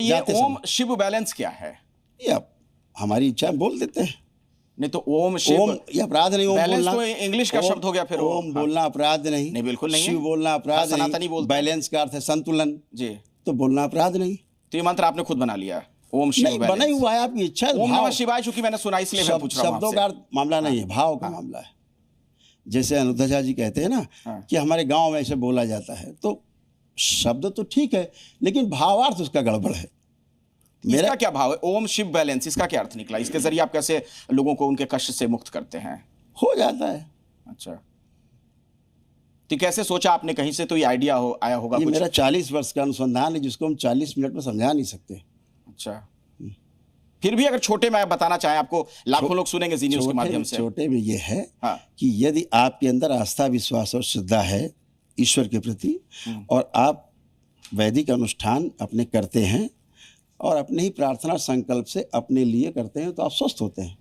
ये जाते ओम समय। शिव बैलेंस क्या है? ये अब हमारी इच्छा बोल देते हैं। नहीं तो ओम शिव ओम ये अपराध नहीं, ओम बैलेंस बोलना तो इंग्लिश का शब्द हो गया फिर। ओम बोलना अपराध नहीं। नहीं, बिल्कुल नहीं है। शिव बोलना हर अपराध सनातनी नहीं। बोलते हैं। बैलेंस का अर्थ है संतुलन, जी, तो बोलना अपराध नहीं। तो ये मंत्र आपने खुद बना लिया, ओम शिव नहीं, बैलेंस। बना ही हुआ है, आपकी इच्छा है। ओम भाव नमः शिवाय चूंकि मैंने सुना इसलिए मैं पूछ रहा हूँ शब्दों आपसे। का अर्थ मामला नहीं है, भाव का मामला है। जैसे अनुराधा जी कहते हैं ना हाँ। कि हमारे गांव में ऐसे बोला जाता है, तो शब्द तो ठीक है लेकिन भावार्थ उसका गड़बड़ है। इसका क्या भाव है? ओम शिव बैलेंस, इसका क्या अर्थ निकला? इसके जरिए आप कैसे लोगों को उनके कष्ट से मुक्त करते हैं? हो जाता है। अच्छा, तो कैसे सोचा आपने? कहीं से तो ये आइडिया आया होगा ये कुछ? मेरा 40 वर्ष का अनुसंधान है जिसको हम 40 मिनट में समझा नहीं सकते। अच्छा, फिर भी अगर छोटे में आप बताना चाहें, आपको लाखों लोग सुनेंगे जी न्यूज़ के माध्यम से। छोटे में ये है हाँ। कि यदि आपके अंदर आस्था, विश्वास और श्रद्धा है ईश्वर के प्रति, और आप वैदिक अनुष्ठान अपने करते हैं और अपने ही प्रार्थना संकल्प से अपने लिए करते हैं, तो आप स्वस्थ होते हैं।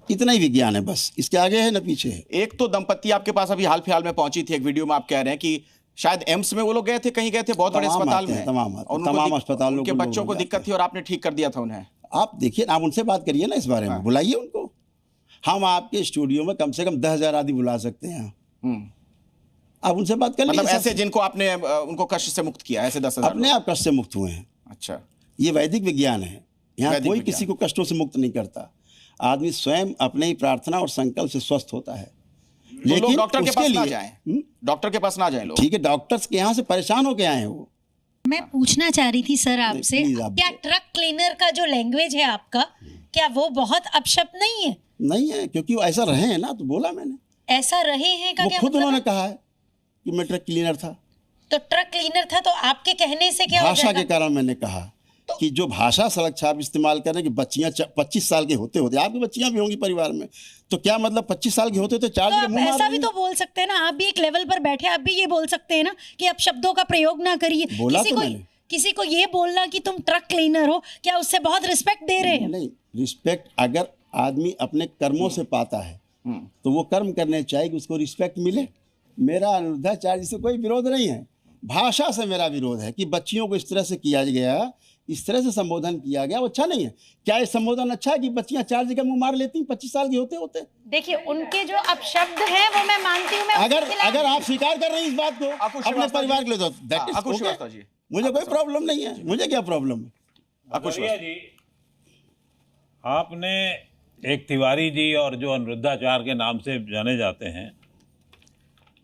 इतना ही विज्ञान है, बस इसके आगे है ना पीछे है। एक तो दंपत्ति आपके पास अभी हाल फिलहाल में पहुंची थी, एक वीडियो में आप कह रहे हैं कि शायद एम्स में वो लोग गए थे, कहीं गए थे, बहुत बड़े तमाम अस्पताल आते हैं, में। तमाम आते हैं, और उनको तमाम अस्पतालों उनके को लोग बच्चों को हो दिक्कत जाते थी और आपने ठीक कर दिया था उन्हें। आप देखिए, आप उनसे बात करिए ना इस बारे में, बुलाइए उनको। हम आपके स्टूडियो में कम से कम 10,000 आदमी बुला सकते हैं। आप उनसे बात कर मतलब लीजिए। ऐसे जिनको आपने उनको कष्ट से मुक्त किया, ऐसे 10,000 अपने आप कष्ट से मुक्त हुए हैं। अच्छा, ये वैदिक विज्ञान है। यहाँ वैदिक कोई विज्ञान। किसी को कष्टों से मुक्त नहीं करता। आदमी स्वयं अपने ही प्रार्थना और संकल्प से स्वस्थ होता है। तो लोग लेकिन डॉक्टर के उसके पास ना लिए जाएं, डॉक्टर के पास ना जाएं लोग। ठीक है, डॉक्टर्स के यहाँ से परेशान होके आए हैं वो। मैं पूछना चाह रही थी सर आपसे, प्लीज आप क्या ट्रक क्लीनर का जो लैंग्वेज है आपका, क्या वो बहुत अपशब्द नहीं है? नहीं है, क्योंकि वो ऐसा रहे हैं ना, तो बोला मैंने। ऐसा रहे हैं का वो क्या खुद मतलब उन्होंने है? कहा है कि मैं ट्रक क्लीनर था। तो ट्रक क्लीनर था, तो आपके कहने से क्या हो भाषा के जाएगा? कारण मैंने कहा कि जो भाषा सड़क छाप इस्तेमाल कर रहे हैं कि बच्चियां 25 साल के होते होते, आपकी बच्चियां भी होंगी परिवार में, तो क्या मतलब 25 साल के होते होते 4 तो जगह आप मुंह मार ऐसा रही भी हैं? तो बोल सकते हैं ना, आप भी एक लेवल पर बैठे, आप भी ये बोल सकते हैं ना कि आप शब्दों का प्रयोग ना करिए। बोला तो मैंने। किसी को ये बोलना कि तुम ट्रक क्लीनर हो, क्या उससे बहुत रिस्पेक्ट दे रहे हैं? नहीं, रिस्पेक्ट अगर आदमी अपने कर्मों से पाता है तो वो कर्म करने चाहिए कि उसको रिस्पेक्ट मिले। मेरा अनुरुद्धाचार्य से कोई विरोध नहीं है, भाषा से मेरा विरोध है कि बच्चियों को इस तरह से किया गया, इस तरह से संबोधन किया गया, वो अच्छा नहीं है। क्या ये संबोधन अच्छा है कि बच्चियां 4 जगह मुंह मार लेती 25 साल की होते होते? देखिए, उनके जो अपशब्द हैं वो मैं मानती हूँ, मैं उसके खिलाफ अगर आप स्वीकार कर रहे हैं इस बात को अकुश अपने श्रीवास्तव परिवार जी। के लिए, तो that is अकुश okay। Srivastava ji, मुझे कोई प्रॉब्लम नहीं है। मुझे क्या प्रॉब्लम है? अकुश भैया जी, आपने एक तिवारी जी और जो अनुरुद्धाचार्य के नाम से जाने जाते हैं,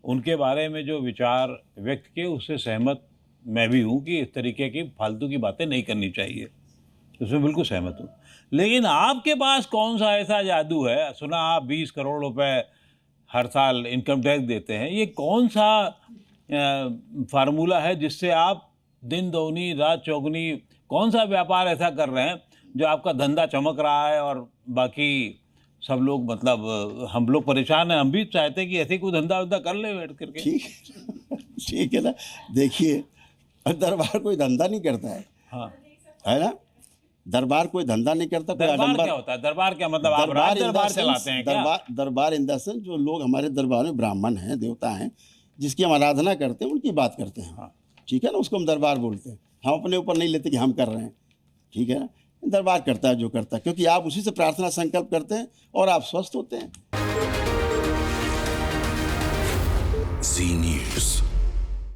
उनके बारे में जो विचार व्यक्त किए उससे सहमत मैं भी हूँ कि इस तरीके की फालतू की बातें नहीं करनी चाहिए, उसमें बिल्कुल सहमत हूँ। लेकिन आपके पास कौन सा ऐसा जादू है? सुना आप 20 करोड़ रुपए हर साल इनकम टैक्स देते हैं, ये कौन सा फार्मूला है जिससे आप दिन दोगुनी रात चौगुनी, कौन सा व्यापार ऐसा कर रहे हैं जो आपका धंधा चमक रहा है और बाकी सब लोग, मतलब हम लोग परेशान हैं, हम भी चाहते हैं कि ऐसे कोई धंधा वंधा कर ले बैठ करके। ठीक है ना। देखिए, दरबार कोई धंधा नहीं करता है, हाँ, है ना। दरबार कोई धंधा नहीं करता। कोई दरबार आडंबर, क्या होता है? दरबार क्या मतलब? आप राज दरबार चलाते हैं क्या? दरबार इन द सेंस जो लोग हमारे दरबार में ब्राह्मण हैं, देवता हैं, जिसकी हम आराधना करते हैं, उनकी बात करते हैं। हाँ। ठीक है ना, उसको हम दरबार बोलते हैं। हम अपने ऊपर नहीं लेते कि हम कर रहे हैं। ठीक है ना, दरबार करता है जो करता है, क्योंकि आप उसी से प्रार्थना संकल्प करते हैं और आप स्वस्थ होते हैं। जी न्यूज़।